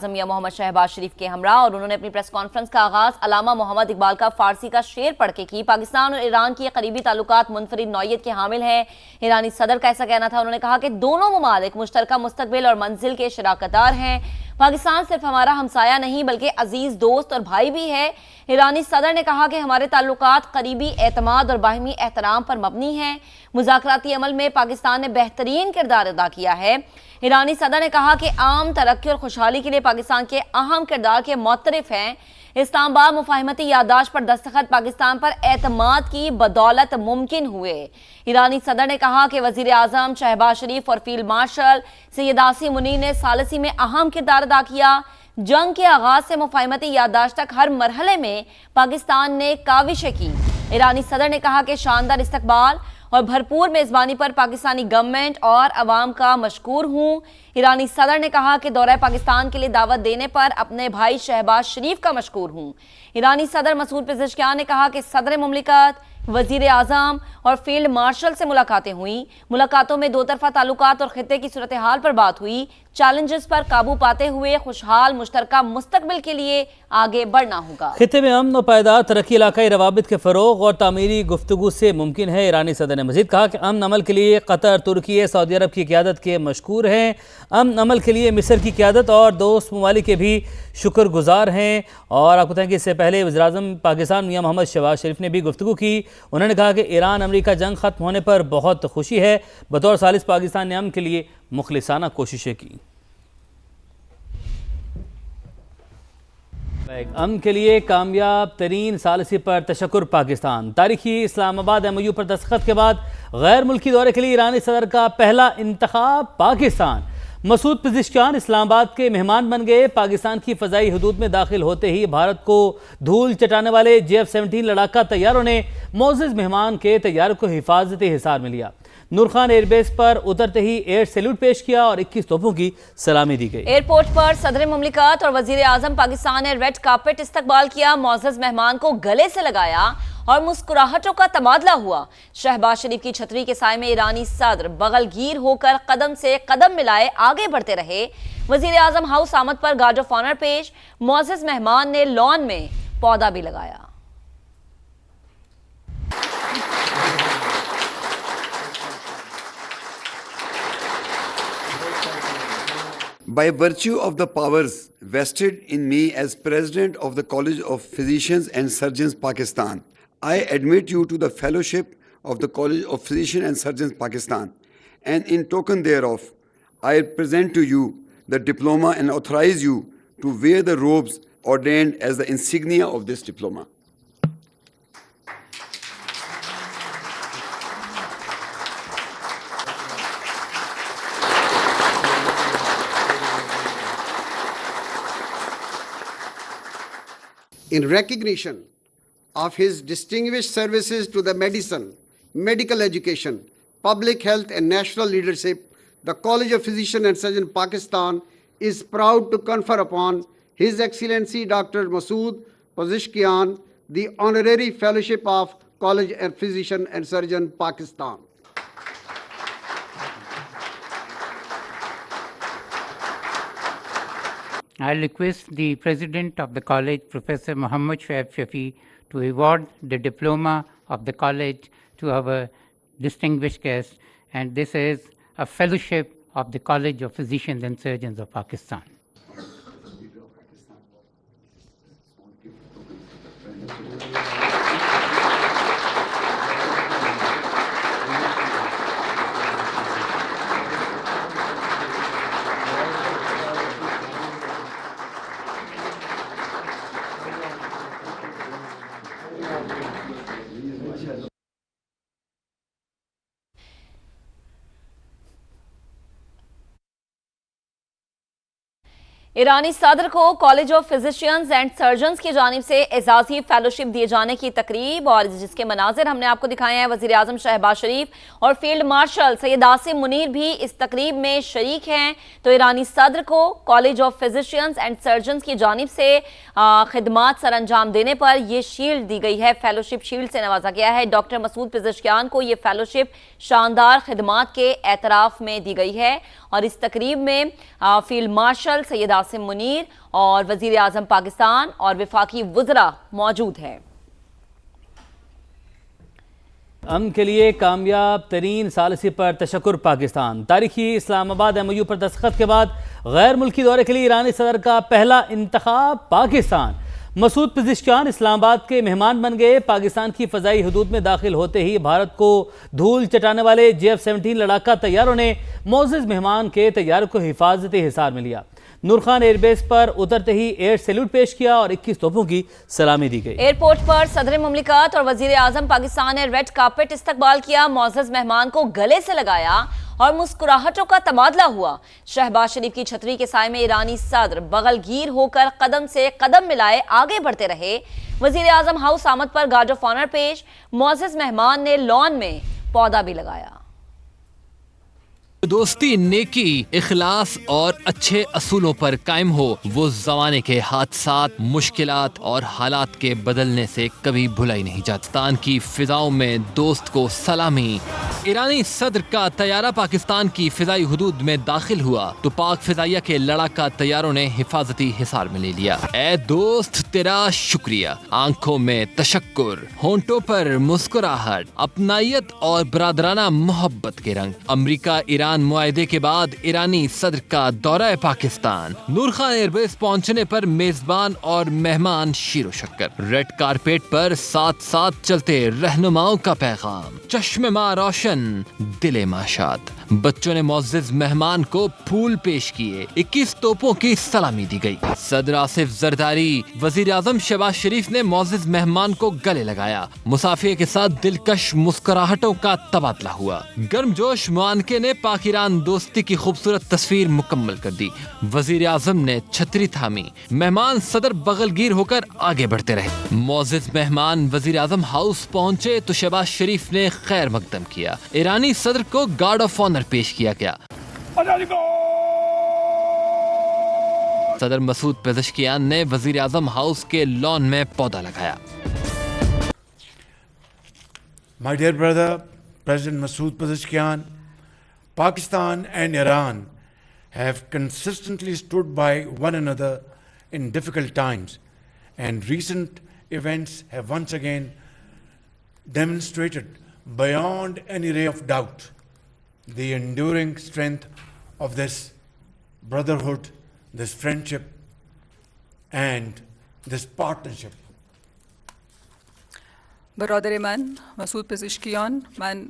आजम मियां मोहम्मद शहबाज शरीफ के हमरा, और उन्होंने अपनी प्रेस कॉन्फ्रेंस का आगाज अल्लामा मोहम्मद इकबाल का फारसी का शेर पढ़ के की। पाकिस्तान और ईरान की करीबी ताल्लुकात मुनफरिद नौयत के हामिल हैं। ईरानी सदर का ऐसा कहना था। उन्होंने कहा कि दोनों ममालिक मुश्तरका मुस्तकबिल और मंजिल के शराकतदार हैं। पाकिस्तान सिर्फ हमारा हमसाया नहीं बल्कि अजीज दोस्त और भाई भी है। ईरानी सदर ने कहा कि हमारे ताल्लुकात करीबी एतमाद और बाहिमी एहतराम पर मबनी हैं। मुज़ाकराती अमल में पाकिस्तान ने बेहतरीन किरदार अदा किया है। ईरानी सदर ने कहा कि आम तरक्की और खुशहाली के लिए पाकिस्तान के अहम किरदार के मुतरफ हैं। इस्लामाबाद मुफाहिमती याददाश्त पर दस्तखत पाकिस्तान पर एतमाद की बदौलत मुमकिन हुए। ईरानी सदर ने कहा कि वजीर आजम शहबाज शरीफ और फील्ड मार्शल सैयद आसिम मुनीर ने सालसी में अहम किरदार अदा किया। जंग के आगाज से मुफाहिमती याददाश्त तक हर मरहले में पाकिस्तान ने काविशें की। ईरानी सदर ने कहा कि शानदार इस्तकबाल और भरपूर मेज़बानी पर पाकिस्तानी गवर्नमेंट और अवाम का मशकूर हूँ। ईरानी सदर ने कहा कि दौरा पाकिस्तान के लिए दावत देने पर अपने भाई शहबाज शरीफ का मशकूर हूँ। ईरानी सदर मसूद पेज़ेश्कियान ने कहा कि सदर मुमलिकत, वजीर आजम और फील्ड मार्शल से मुलाकातें हुई। मुलाकातों में दो तरफा ताल्लुकात और खित्ते की सूरत हाल पर बात हुई। चैलेंजेस पर काबू पाते हुए खुशहाल मुश्तरका मुस्तकबिल के लिए आगे बढ़ना होगा। खित्ते में अमन और पायदार तरक्की, इलाकाई रवाबित के फ़रोग और तामीरी गुफ्तगू से मुमकिन है। ईरानी सदर ने मजीद कहा कि अमन अमल के लिए कतर, तुर्की, सऊदी अरब की क़यादत के मशकूर हैं। अमन अमल के लिए मिस्र की क़यादत और दोस्त ममालिक के भी शुक्रगुजार हैं। और आपको बताएं कि इससे पहले वज़ीर-ए-आज़म पाकिस्तान मियां मोहम्मद शहबाज शरीफ ने भी गुफ्तगू की। उन्होंने कहा कि ईरान अमरीका जंग ख़त्म होने पर बहुत खुशी है। बतौर सालिस पाकिस्तान ने अमन के लिए मुखलिसाना कोशिशें की। अमन के लिए कामयाब तरीन सालिसी पर तशक्कुर पाकिस्तान। तारीखी इस्लामाबाद MOU पर दस्तखत के बाद गैर मुल्की दौरे के लिए ईरानी सदर का पहला इंतखाब पाकिस्तान। मसूद पेज़ेश्कियान इस्लामाबाद के मेहमान बन गए। पाकिस्तान की फ़ज़ाई हदूद में दाखिल होते ही भारत को धूल चटाने वाले JF-17 लड़ाका तैयारों ने मोअज़्ज़ज़ मेहमान के तैयारों को हिफाजती हिसार में लिया। नूर खान एयरबेस पर उतरते ही एयर सैल्यूट पेश किया और 21 तोपों की सलामी दी गई। एयरपोर्ट पर सदर मुमलिकत और वजीर आजम पाकिस्तान ने रेड कार्पेट इस्तकबाल किया। मोअज़्ज़ज़ मेहमान को गले से लगाया और मुस्कुराहटों का तबादला हुआ। शहबाज शरीफ की छतरी के साए में ईरानी सदर बगलगीर होकर कदम से कदम मिलाए आगे बढ़ते रहे। वजीर आजम हाउस आमद पर गार्ड ऑफ ऑनर पेश। मोअज़्ज़ज़ मेहमान ने लॉन में पौधा भी लगाया। By virtue of the powers vested in me as President of the College of Physicians and Surgeons Pakistan, I admit you to the fellowship of the College of Physicians and Surgeons Pakistan, and in token thereof, I present to you the diploma and authorize you to wear the robes ordained as the insignia of this diploma. In recognition of his distinguished services to the medicine, medical education, public health and national leadership, the College of Physicians and Surgeons Pakistan is proud to confer upon His Excellency Dr. Masood Peज़ेश्kiyan the Honorary Fellowship of College of Physicians and Surgeons Pakistan. I request the President of the College, Professor Muhammad Shoaib Shafi, to award the diploma of the College to our distinguished guest, and this is a fellowship of the College of Physicians and Surgeons of Pakistan. ईरानी सदर को college of physicians and surgeons की जानिब से एजाजी fellowship दिए जाने की तकरीब और जिसके मनाजिर हमने आपको दिखाए हैं। वजीर आजम शहबाज शरीफ और फील्ड मार्शल सैयद आसिम मुनीर भी इस तकरीब में शरीक हैं। तो ईरानी सदर को college of physicians and surgeons की जानिब से खिदमात सर अंजाम देने पर यह शील्ड दी गई है। फेलोशिप शील्ड से नवाजा गया है। डॉक्टर मसूद पेज़ेश्कियान को यह फेलोशिप शानदार खिदमात के एतराफ़ में दी गई है। और इस तकरीब में फील्ड मार्शल सैयद आसिम मुनीर और वजीर आजम पाकिस्तान और वफाकी वज़रा मौजूद हैं। अमन के लिए कामयाब तरीन सालसी पर तशक्कुर पाकिस्तान। तारीखी इस्लामाबाद MOU पर दस्तखत के बाद गैर मुल्की दौरे के लिए ईरानी सदर का पहला इंतखाब पाकिस्तान। मसूद पेज़ेश्कियान इस्लामाबाद के मेहमान बन गए। पाकिस्तान की फ़ज़ाई हदूद में दाखिल होते ही भारत को धूल चटाने वाले JF-17 लड़ाका तैयारों ने मोअज़्ज़ज़ मेहमान के तैयारों को हिफाजती हिसार में लिया। नूर खान एयरबेस पर उतरते ही एयर सैल्यूट पेश किया और 21 तोपों की सलामी दी गई। एयरपोर्ट पर सदर मुमलिकत और वजीर आजम पाकिस्तान ने रेड कार्पेट इस्तकबाल किया। मोअज़्ज़ज़ मेहमान को गले से लगाया और मुस्कुराहटों का तबादला हुआ। शहबाज शरीफ की छतरी के साए में ईरानी सदर बगलगीर होकर कदम से कदम मिलाए आगे बढ़ते रहे। वजीर आजम हाउस आमद पर गार्ड ऑफ ऑनर पेश। मोअज़्ज़ज़ मेहमान ने लॉन में पौधा भी लगाया। दोस्ती, नेकी, इखलास और अच्छे असूलों पर कायम हो, वो ज़माने के हादसात, मुश्किलात और हालात के बदलने से कभी भुलाई नहीं जाती। पाकिस्तान की फिजाओं में दोस्त को सलामी। ईरानी सदर का तैयारा पाकिस्तान की फिजाई हुदूद में दाखिल हुआ तो पाक फिजाइया के लड़ाका तैयारों ने हिफाजती हिसार में ले लिया। ए दोस्त, तेरा शुक्रिया। आंखों में तशक्कुर, होंठों पर मुस्कुराहट, अपनायत और बरादराना मोहब्बत के रंग। अमरीका ईरान मुआहदे के बाद ईरानी सदर का दौरा पाकिस्तान। नूर खान एयरबेस पहुंचने पर मेजबान और मेहमान शीरो शक्कर। रेड कारपेट पर साथ साथ चलते रहनुमाओं का पैगाम। चश्मे मां रोशन, दिले माशाद। बच्चों ने मुअज़्ज़ज़ मेहमान को फूल पेश किए। 21 तोपों की सलामी दी गई। सदर आसिफ जरदारी, वजीर आजम शहबाज शरीफ ने मुअज़्ज़ज़ मेहमान को गले लगाया। मुसाफिर के साथ दिलकश मुस्कुराहटों का तबादला हुआ। गर्मजोश मुआनके ने पाक ईरान दोस्ती की खूबसूरत तस्वीर मुकम्मल कर दी। वजीर आजम ने छतरी थामी। मेहमान सदर बगलगीर होकर आगे बढ़ते रहे। मुअज़्ज़ज़ मेहमान वजीर आजम हाउस पहुंचे तो शहबाज शरीफ ने खैर मकदम किया। ईरानी सदर को गार्ड ऑफ ऑनर पेश किया गया। सदर मसूद पेज़ेश्कियान ने वजीर आजम हाउस के लॉन में पौधा लगाया। My dear brother, President Masood Pezeshkian, Pakistan and Iran have consistently stood by one another in difficult times, and recent events have once again demonstrated beyond any ray of doubt the enduring strength of this brotherhood, this friendship, and this partnership. برادر من Masoud Pezeshkian, من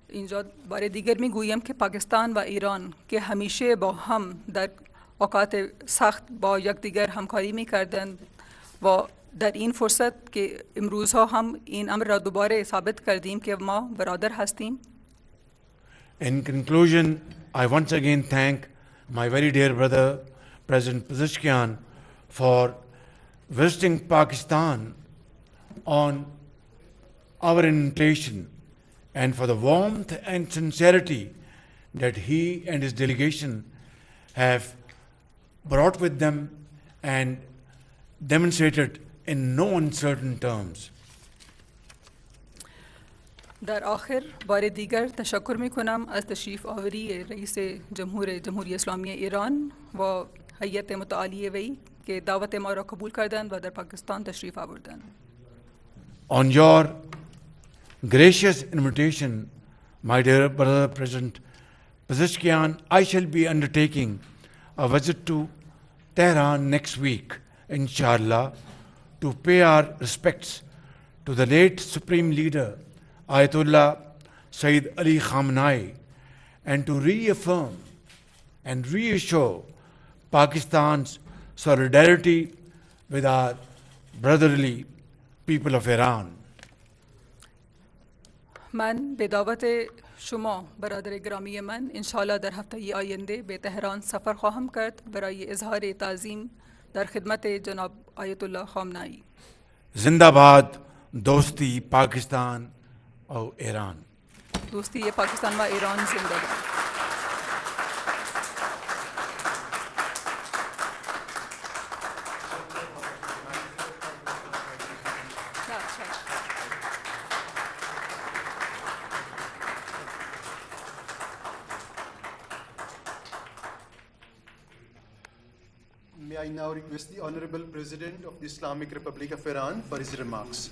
اینجا بار دیگر میگویم که پاکستان و ایران که همیشه با هم در اوقات سخت با یکدیگر همکاری میکردند و در این فرصت که امروزها هم این امر را دوباره ثابت کردیم که ما برادر هستیم. In conclusion, I once again thank my very dear brother, President Pezeshkian, for visiting Pakistan on our invitation and for the warmth and sincerity that he and his delegation have brought with them and demonstrated in no uncertain terms. در آخر بار دیگر تشکر می کنم از تشریف آوری رئیس جمهوری اسلامی ایران و هیئت متعالی وی که دعوت ما را قبول کردند و در پاکستان تشریف آوردند. On your gracious invitation, my dear brother President Pezeshkian, I shall be undertaking a visit to Tehran next week, inshallah, to pay our respects to the late Supreme Leader Ayatollah Sayyid Ali Khamenei and to reaffirm and reassure Pakistan's solidarity with our brotherly people of Iran. من به دعوت شما برادر گرامی من انشاءالله در هفته آینده به تهران سفر خواهم کرد برای اظهار تعظیم در خدمت جناب آیت الله خامنه‌ای. Zindabad, Dosti, Pakistan और ईरान। دوستی پاکستان و ایران زنده باد. I now request the Honorable President of the Islamic Republic of Iran for his remarks.